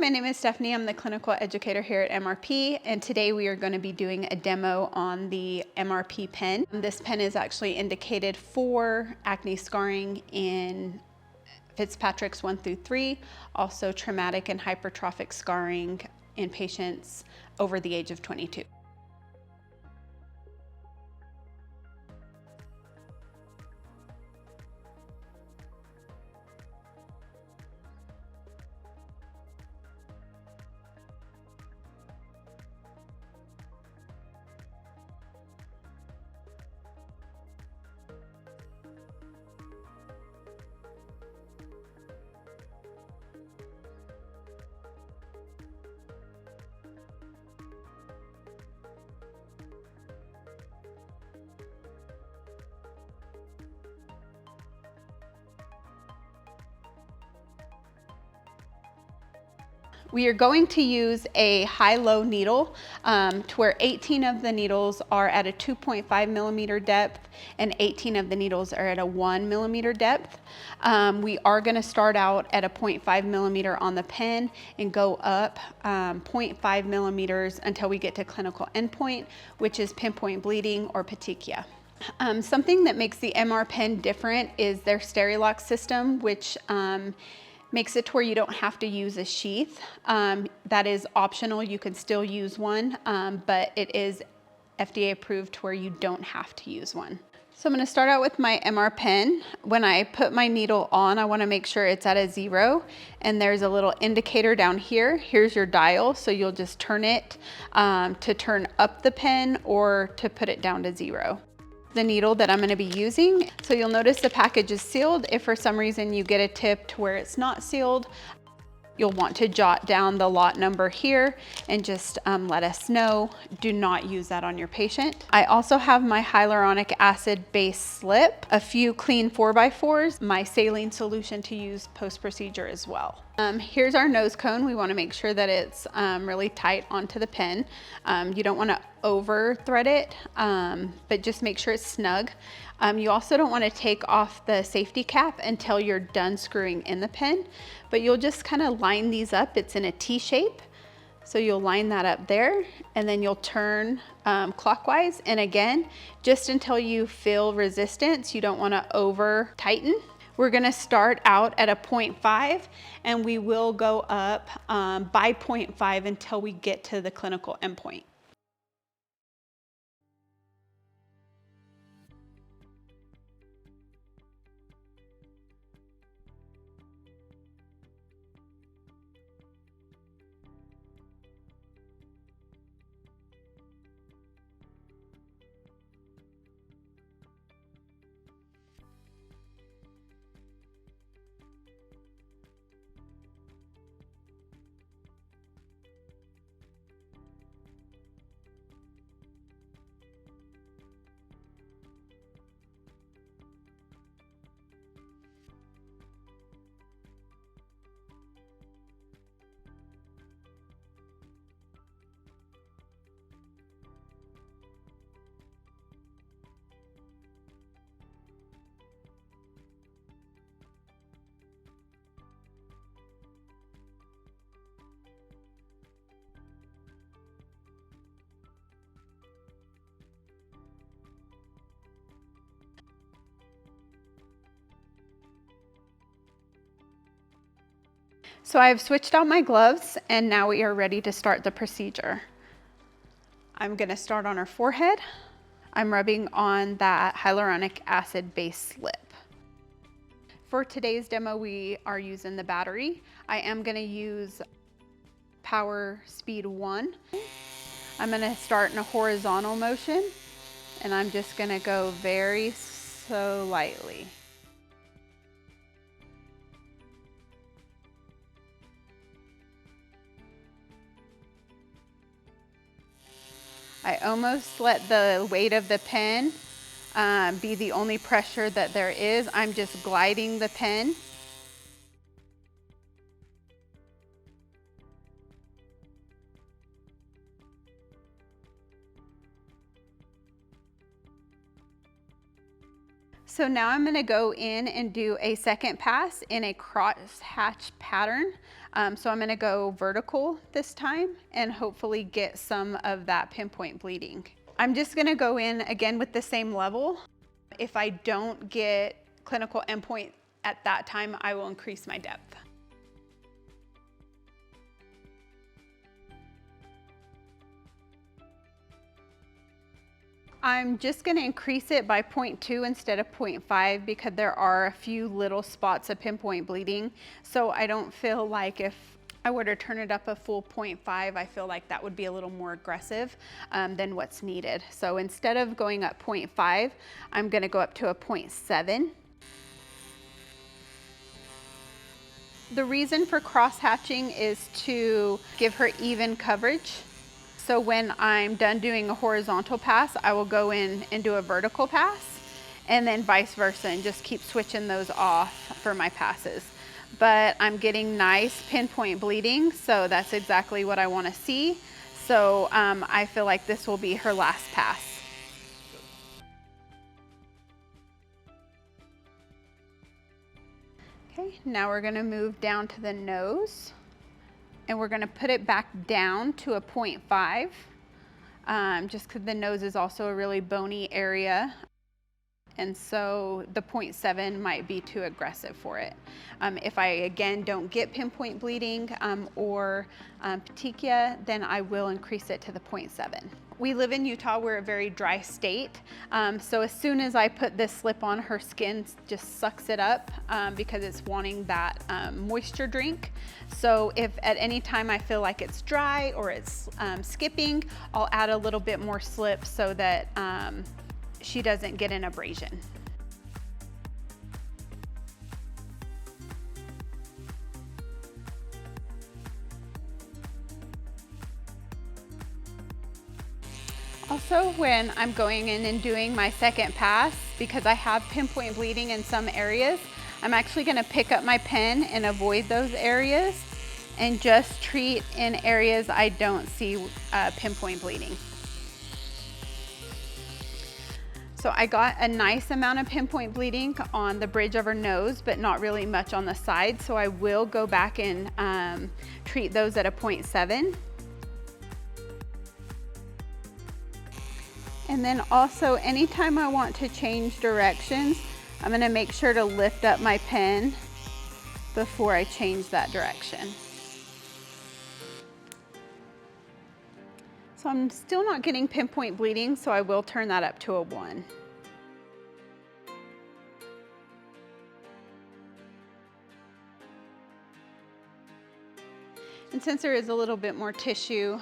my name is Stephanie. I'm the clinical educator here at MRP, and today we are going to be doing a demo on the MRPen. This pen is actually indicated for acne scarring in Fitzpatrick's 1 through 3, also traumatic and hypertrophic scarring in patients over the age of 22. We are going to use a high-low needle to where 18 of the needles are at a 2.5 millimeter depth and 18 of the needles are at a 1 millimeter depth. We are going to start out at a 0.5 millimeter on the pen and go up 0.5 millimeters until we get to clinical endpoint, which is pinpoint bleeding or petechia. Something that makes the MRPen different is their Sterilock system, which makes it to where you don't have to use a sheath. That is optional. You can still use one, but it is FDA approved to where you don't have to use one. So I'm going to start out with my MRPen. When I put my needle on, I want to make sure it's at a 0, and there's a little indicator down here. Here's your dial, so you'll just turn it to turn up the pen or to put it down to 0. The needle that I'm going to be using. So you'll notice the package is sealed. If for some reason you get a tip to where it's not sealed, you'll want to jot down the lot number here and just let us know. Do not use that on your patient. I also have my hyaluronic acid base slip, a few clean 4x4s, my saline solution to use post-procedure as well. Here's our nose cone. We want to make sure that it's really tight onto the pen. You don't want to over thread it, but just make sure it's snug. You also don't want to take off the safety cap until you're done screwing in the pen, but you'll just kind of line these up. It's in a T shape. So you'll line that up there and then you'll turn clockwise. And again, just until you feel resistance, you don't want to over tighten. We're going to start out at a 0.5 and we will go up by 0.5 until we get to the clinical endpoint. So I've switched out my gloves and now we are ready to start the procedure. I'm going to start on her forehead. I'm rubbing on that hyaluronic acid base slip. For today's demo, we are using the battery. I am going to use power speed 1. I'm going to start in a horizontal motion and I'm just going to go very so lightly. I almost let the weight of the pen be the only pressure that there is. I'm just gliding the pen. So now I'm gonna go in and do a second pass in a cross hatch pattern. So I'm gonna go vertical this time and hopefully get some of that pinpoint bleeding. I'm just gonna go in again with the same level. If I don't get clinical endpoint at that time, I will increase my depth. I'm just going to increase it by 0.2 instead of 0.5 because there are a few little spots of pinpoint bleeding. So I don't feel like if I were to turn it up a full 0.5, I feel like that would be a little more aggressive than what's needed. So instead of going up 0.5, I'm going to go up to a 0.7. The reason for cross hatching is to give her even coverage. So when I'm done doing a horizontal pass, I will go in and do a vertical pass, and then vice versa, and just keep switching those off for my passes. But I'm getting nice pinpoint bleeding, so that's exactly what I want to see. So I feel like this will be her last pass. Okay, now we're going to move down to the nose. And we're going to put it back down to a 0.5, just because the nose is also a really bony area. And so the 0.7 might be too aggressive for it. If I, again, don't get pinpoint bleeding or petechia, then I will increase it to the 0.7. We live in Utah, we're a very dry state. So as soon as I put this slip on, her skin just sucks it up because it's wanting that moisture drink. So if at any time I feel like it's dry or it's skipping, I'll add a little bit more slip so that she doesn't get an abrasion. Also, when I'm going in and doing my second pass, because I have pinpoint bleeding in some areas, I'm actually going to pick up my pen and avoid those areas and just treat in areas I don't see pinpoint bleeding. So I got a nice amount of pinpoint bleeding on the bridge of her nose, but not really much on the side. So I will go back and treat those at a 0.7. And then also, anytime I want to change directions, I'm going to make sure to lift up my pen before I change that direction. So I'm still not getting pinpoint bleeding, so I will turn that up to a 1. And since there is a little bit more tissue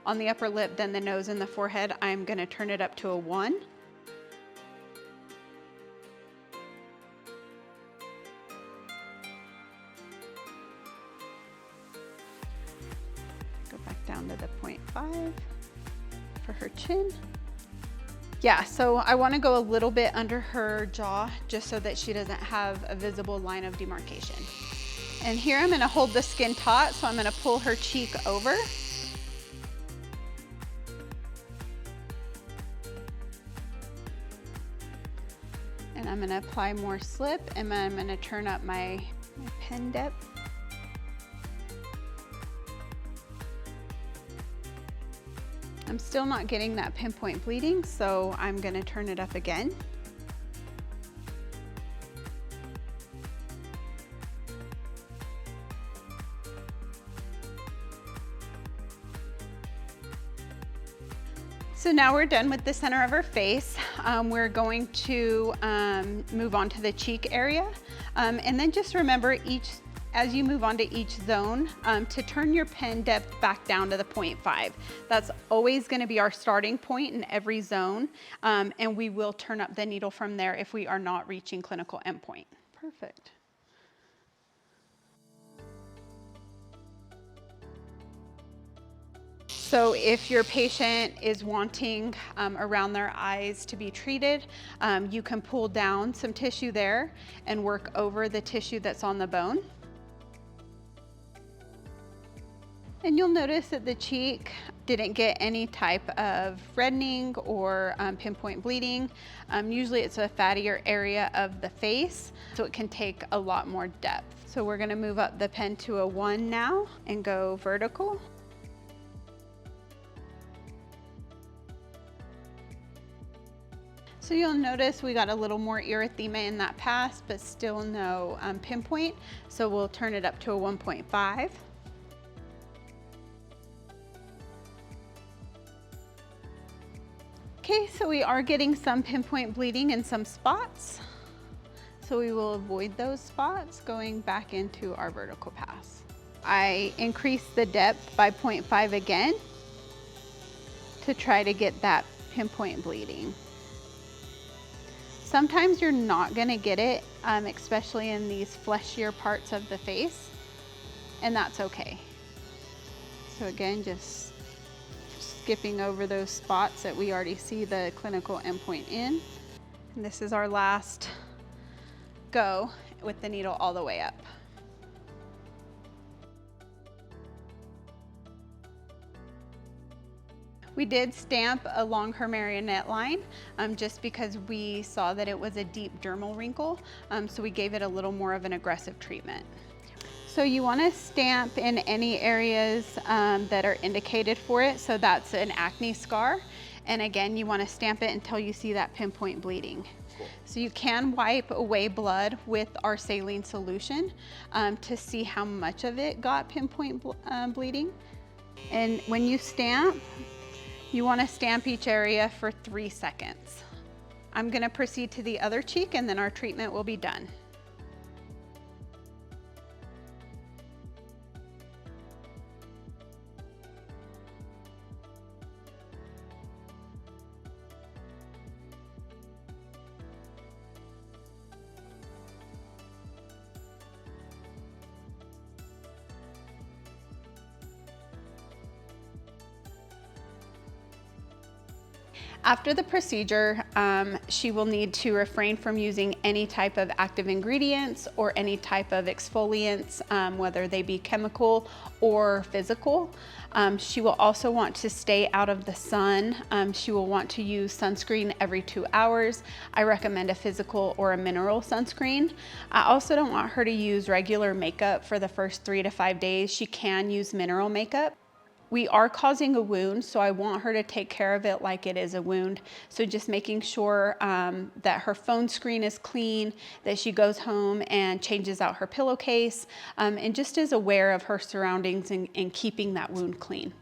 on the upper lip than the nose and the forehead, I'm going to turn it up to a 1. Go back down to the 0.5 for her chin. Yeah, so I want to go a little bit under her jaw just so that she doesn't have a visible line of demarcation. And here I'm going to hold the skin taut, so I'm going to pull her cheek over. And I'm going to apply more slip, and then I'm going to turn up my pen depth. I'm still not getting that pinpoint bleeding, so I'm going to turn it up again. So now we're done with the center of her face. We're going to move on to the cheek area. And then just remember, as you move on to each zone, to turn your pen depth back down to the 0.5. That's always going to be our starting point in every zone. And we will turn up the needle from there if we are not reaching clinical endpoint. Perfect. So if your patient is wanting around their eyes to be treated, you can pull down some tissue there and work over the tissue that's on the bone. And you'll notice that the cheek didn't get any type of reddening or pinpoint bleeding. Usually it's a fattier area of the face, so it can take a lot more depth. So we're gonna move up the pen to a 1 now and go vertical. So you'll notice we got a little more erythema in that pass, but still no pinpoint. So we'll turn it up to a 1.5. Okay, so we are getting some pinpoint bleeding in some spots. So we will avoid those spots going back into our vertical pass. I increased the depth by 0.5 again to try to get that pinpoint bleeding. Sometimes you're not gonna get it, especially in these fleshier parts of the face, and that's okay. So again, just skipping over those spots that we already see the clinical endpoint in. And this is our last go with the needle all the way up. We did stamp along her marionette line just because we saw that it was a deep dermal wrinkle, so we gave it a little more of an aggressive treatment. So you want to stamp in any areas that are indicated for it. So that's an acne scar. And again, you want to stamp it until you see that pinpoint bleeding. Cool. So you can wipe away blood with our saline solution to see how much of it got pinpoint bleeding. And when you stamp, you want to stamp each area for 3 seconds. I'm going to proceed to the other cheek and then our treatment will be done. After the procedure, she will need to refrain from using any type of active ingredients or any type of exfoliants, whether they be chemical or physical. She will also want to stay out of the sun. She will want to use sunscreen every 2 hours. I recommend a physical or a mineral sunscreen. I also don't want her to use regular makeup for the first 3 to 5 days. She can use mineral makeup. We are causing a wound, so I want her to take care of it like it is a wound. So just making sure that her phone screen is clean, that she goes home and changes out her pillowcase, and just is aware of her surroundings and keeping that wound clean.